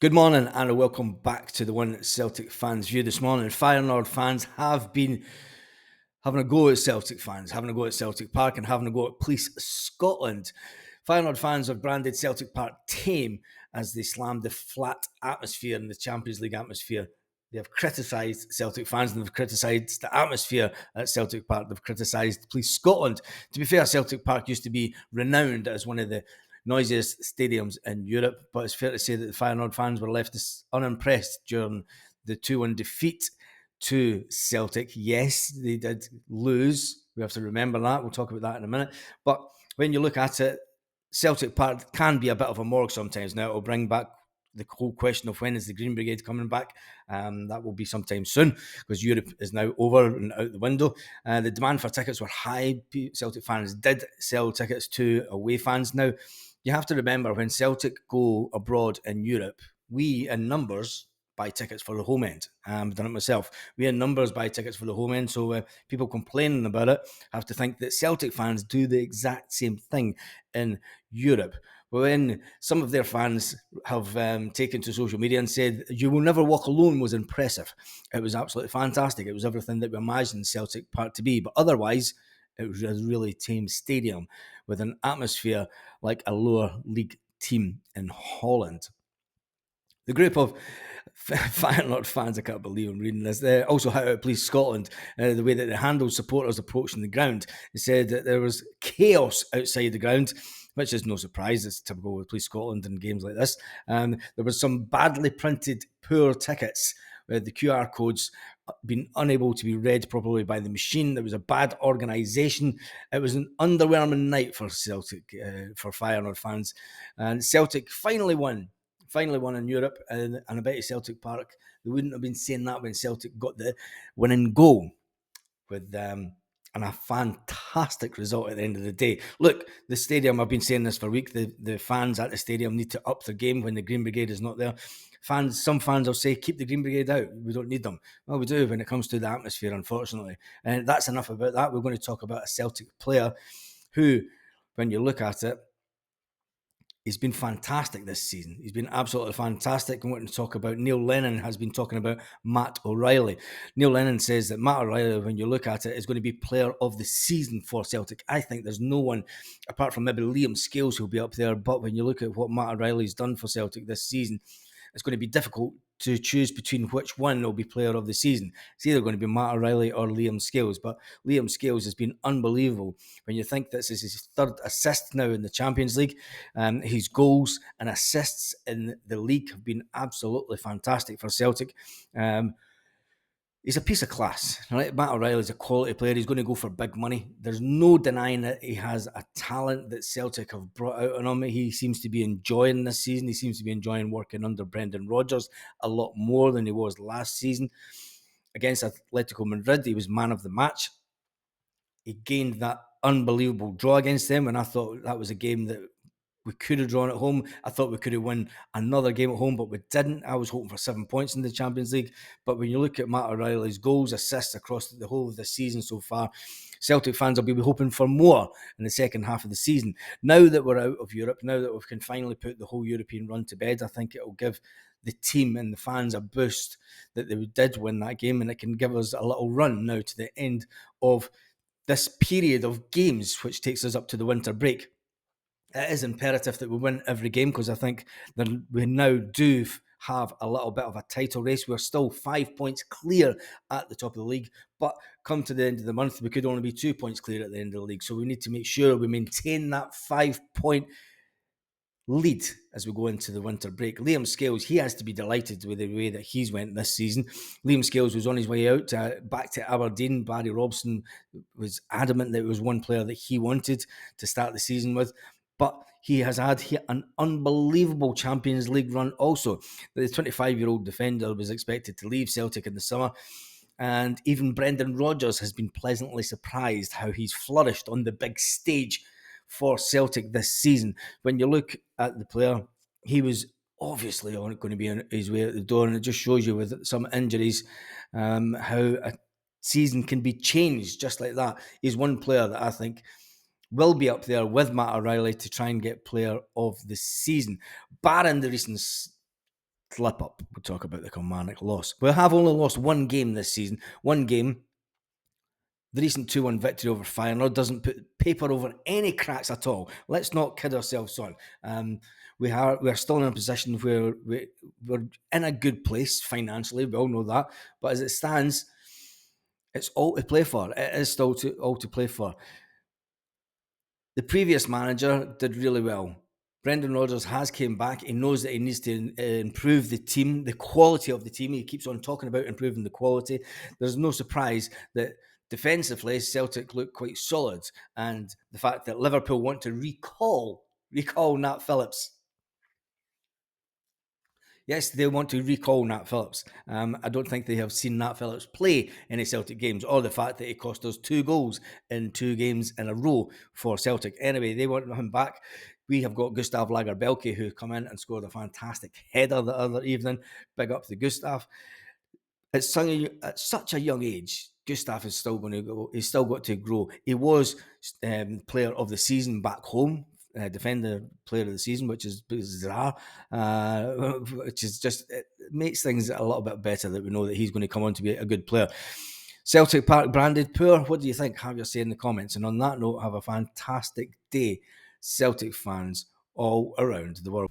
Good morning and welcome back to the One Celtic Fans View this morning. Feyenoord fans have been having a go at Celtic fans, having a go at Celtic Park and having a go at Police Scotland. Feyenoord fans have branded Celtic Park tame as they slammed the flat atmosphere in the Champions League atmosphere. They have criticised Celtic fans and they've criticised the atmosphere at Celtic Park. They've criticised Police Scotland. To be fair, Celtic Park used to be renowned as one of the noisiest stadiums in Europe, but it's fair to say that the Feyenoord fans were left unimpressed during the 2-1 defeat to Celtic. Yes, they did lose. We have to remember that. We'll talk about that in a minute. But when you look at it, Celtic Park can be a bit of a morgue sometimes. Now, it'll bring back the whole question of when is the Green Brigade coming back. That will be sometime soon because Europe is now over and out the window. The demand for tickets were high. Celtic fans did sell tickets to away fans. Now, you have to remember when Celtic go abroad in Europe, we in numbers buy tickets for the home end. I've done it myself. We in numbers buy tickets for the home end, so people complaining about it have to think that Celtic fans do the exact same thing in Europe. When some of their fans have taken to social media and said, "You will never walk alone" was impressive. It was absolutely fantastic. It was everything that we imagined Celtic Park to be. But otherwise, it was a really tame stadium with an atmosphere like a lower league team in Holland. The group of Feyenoord fans, I can't believe I'm reading this, they also had out Police Scotland, the way that they handled supporters approaching the ground. They said that there was chaos outside the ground, which is no surprise. It's typical with Police Scotland in games like this. There was some badly printed poor tickets with the QR codes being unable to be read properly by the machine. There was a bad organisation. It was an underwhelming night for Celtic, for Feyenoord fans. And Celtic finally won in Europe, and I bet you Celtic Park, they wouldn't have been saying that when Celtic got the winning goal with and a fantastic result at the end of the day. Look, the stadium, I've been saying this for a week, the fans at the stadium need to up their game when the Green Brigade is not there. Some fans will say, keep the Green Brigade out. We don't need them. Well, we do when it comes to the atmosphere, unfortunately. And that's enough about that. We're going to talk about a Celtic player who, when you look at it, he's been fantastic this season. He's been absolutely fantastic. I'm going to talk about Neil Lennon has been talking about Matt O'Riley. Neil Lennon says that Matt O'Riley, when you look at it, is going to be player of the season for Celtic. I think there's no one, apart from maybe Liam Scales, who'll be up there. But when you look at what Matt O'Riley's done for Celtic this season, it's going to be difficult to choose between which one will be player of the season. It's either going to be Matt O'Riley or Liam Scales, but Liam Scales has been unbelievable. When you think this is his third assist now in the Champions League, his goals and assists in the league have been absolutely fantastic for Celtic. He's a piece of class, right? Matt O'Reilly's a quality player. He's going to go for big money. There's no denying that he has a talent that Celtic have brought out on him. He seems to be enjoying this season. He seems to be enjoying working under Brendan Rodgers a lot more than he was last season. Against Atletico Madrid, he was man of the match. He gained that unbelievable draw against them, and I thought that was a game that we could have drawn at home. I thought we could have won another game at home, but we didn't. I was hoping for 7 points in the Champions League. But when you look at Matt O'Reilly's goals, assists across the whole of the season so far, Celtic fans will be hoping for more in the second half of the season. Now that we're out of Europe, now that we can finally put the whole European run to bed, I think it will give the team and the fans a boost that they did win that game, and it can give us a little run now to the end of this period of games, which takes us up to the winter break. It is imperative that we win every game because I think that we now do have a little bit of a title race. We're still 5 points clear at the top of the league, but come to the end of the month, we could only be 2 points clear at the end of the league. So we need to make sure we maintain that 5-point lead as we go into the winter break. Liam Scales, he has to be delighted with the way that he's went this season. Liam Scales was on his way out back to Aberdeen. Barry Robson was adamant that it was one player that he wanted to start the season with. But he has had an unbelievable Champions League run also. The 25-year-old defender was expected to leave Celtic in the summer. And even Brendan Rodgers has been pleasantly surprised how he's flourished on the big stage for Celtic this season. When you look at the player, he was obviously going to be on his way out the door, and it just shows you with some injuries how a season can be changed just like that. He's one player that I think will be up there with Matt O'Riley to try and get player of the season. Barring the recent slip up. We'll talk about the Kilmarnock loss. We have only lost one game this season. One game. The recent 2-1 victory over Feyenoord doesn't put paper over any cracks at all. Let's not kid ourselves on. We're still in a position where we're in a good place financially. We all know that. But as it stands, it's all to play for. It is still all to play for. The previous manager did really well. Brendan Rodgers has came back. He knows that he needs to improve the team, the quality of the team. He keeps on talking about improving the quality. There's no surprise that defensively, Celtic look quite solid. And the fact that Liverpool want to recall Nat Phillips. Yes, they want to recall Nat Phillips. I don't think they have seen Nat Phillips play any Celtic games, or the fact that he cost us 2 goals in 2 games in a row for Celtic. Anyway, they want him back. We have got Gustav Lagerbielke, who come in and scored a fantastic header the other evening. Big up to Gustav. At such a young age, Gustav is still going to go. He's still got to grow. He was player of the season back home, defender player of the season, which is bizarre. Which is just, it makes things a little bit better that we know that he's going to come on to be a good player. Celtic Park branded poor. What do you think? Have your say in the comments. And on that note, have a fantastic day, Celtic fans all around the world.